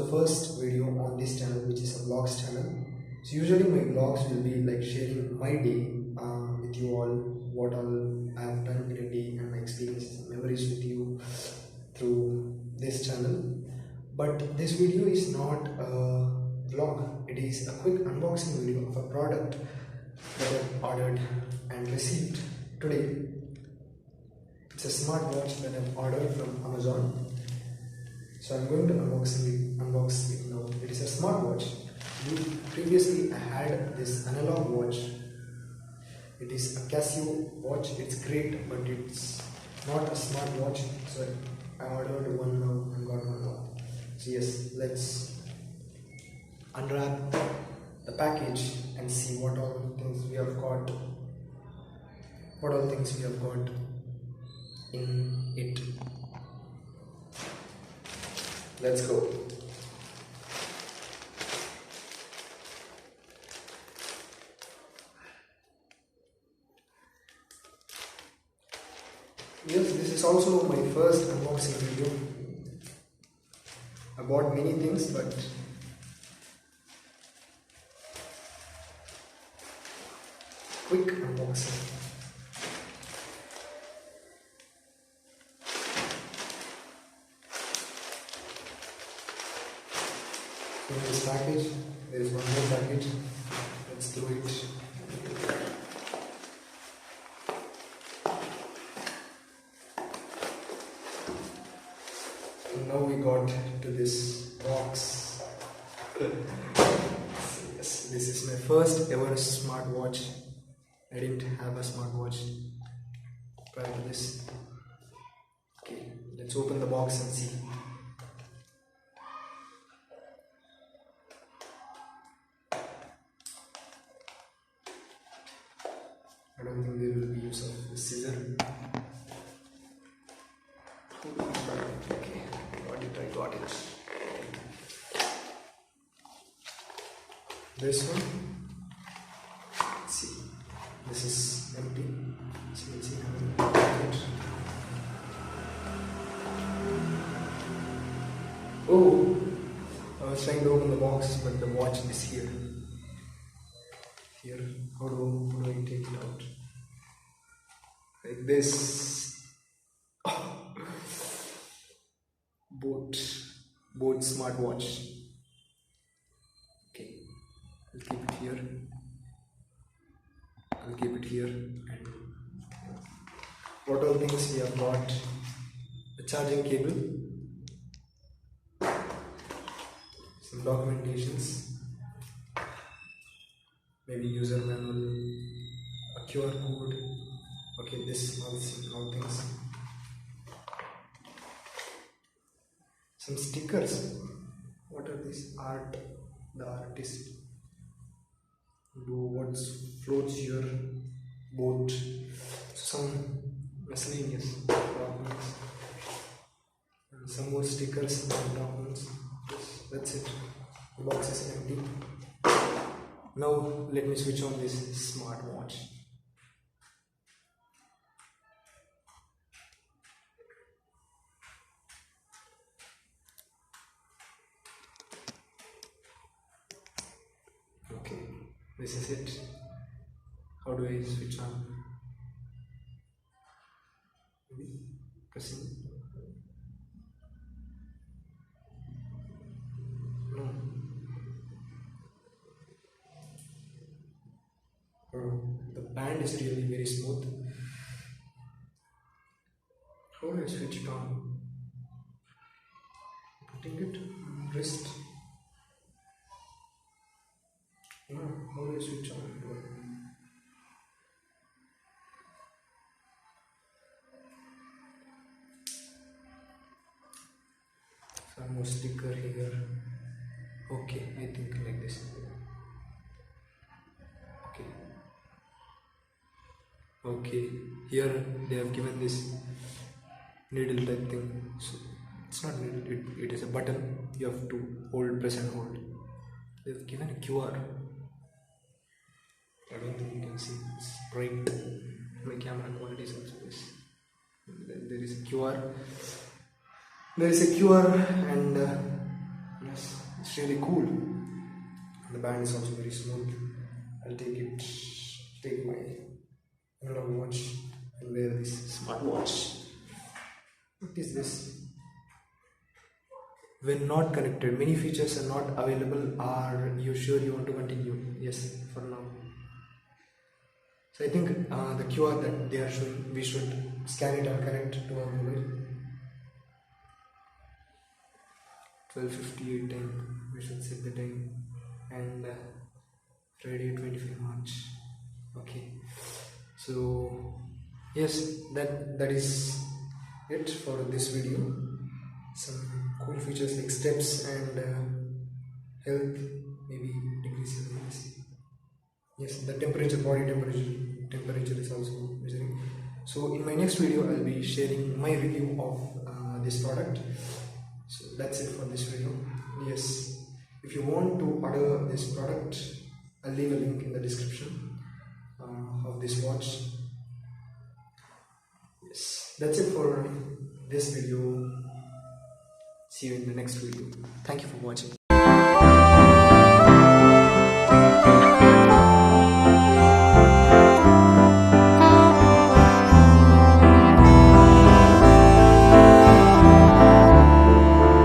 the first video on this channel, which is a vlogs channel. So usually my vlogs will be like sharing my day with you all, what all I have done in a day and my experiences and memories with you through this channel. But this video is not a vlog, it is a quick unboxing video of a product that I've ordered and received today. It's a smartwatch that I've ordered from Amazon. So I'm going to unbox it now. It is a smartwatch. Previously I had this analog watch. It is a Casio watch. It's great, but it's not a smartwatch. So I ordered one now and got one now. So yes, let's unwrap the package and see what all things we have got. What all things we have got in it. Let's go. Yes, this is also my first unboxing video. I bought many things, but quick unboxing. In this package, there is one more package. Let's do it. And now we got to this box. So yes, this is my first ever smartwatch. I didn't have a smartwatch prior to this. Okay, let's open the box and see. I don't think there will be use of the scissor. Okay, I got it. This one, let's see, this is empty, so let's see how we open it. Oh, I was trying to open the box, but the watch is here. Here, how do I take it out? Like this. Oh. Boat smartwatch. Okay, I'll keep it here. And what all things we have got? A charging cable, some documentations, maybe user manual, a QR code. Okay, this all things. Some stickers. What are these? Art. The artist. Do what floats your boat. Some miscellaneous documents. And some more stickers and documents. Yes, that's it. The box is empty. Now let me switch on this smartwatch. Okay, this is it. How do I switch on? Pressing. No. Oh, the band is really very smooth. How do I switch it on? Putting it on wrist. No, how do I switch on? Some more sticker here. Okay, I think like this. Okay, here they have given this needle type thing. So it's not needle, it is a button. You have to hold, press and hold. They have given a QR. I don't think you can see. It's bright. My camera quality is also this. There is a QR. There is a QR and Yes, it's really cool. The band is also very smooth. I'll take my analog watch and wear this smartwatch. What is this? When not connected, many features are not available. Are you sure you want to continue? Yes, for now. So I think the QR that they are showing, we should scan it and connect to our mobile. 12:58 time. We should set the time, and Friday 25 March. Okay. So yes, that is it for this video. Some cool features like steps and health, maybe degrees Celsius. Yes, the temperature, body temperature is also measuring. So in my next video, I'll be sharing my review of this product. So that's it for this video. Yes, if you want to order this product, I'll leave a link in the description of this watch. Yes, that's it for this video. See you in the next video. Thank you for watching.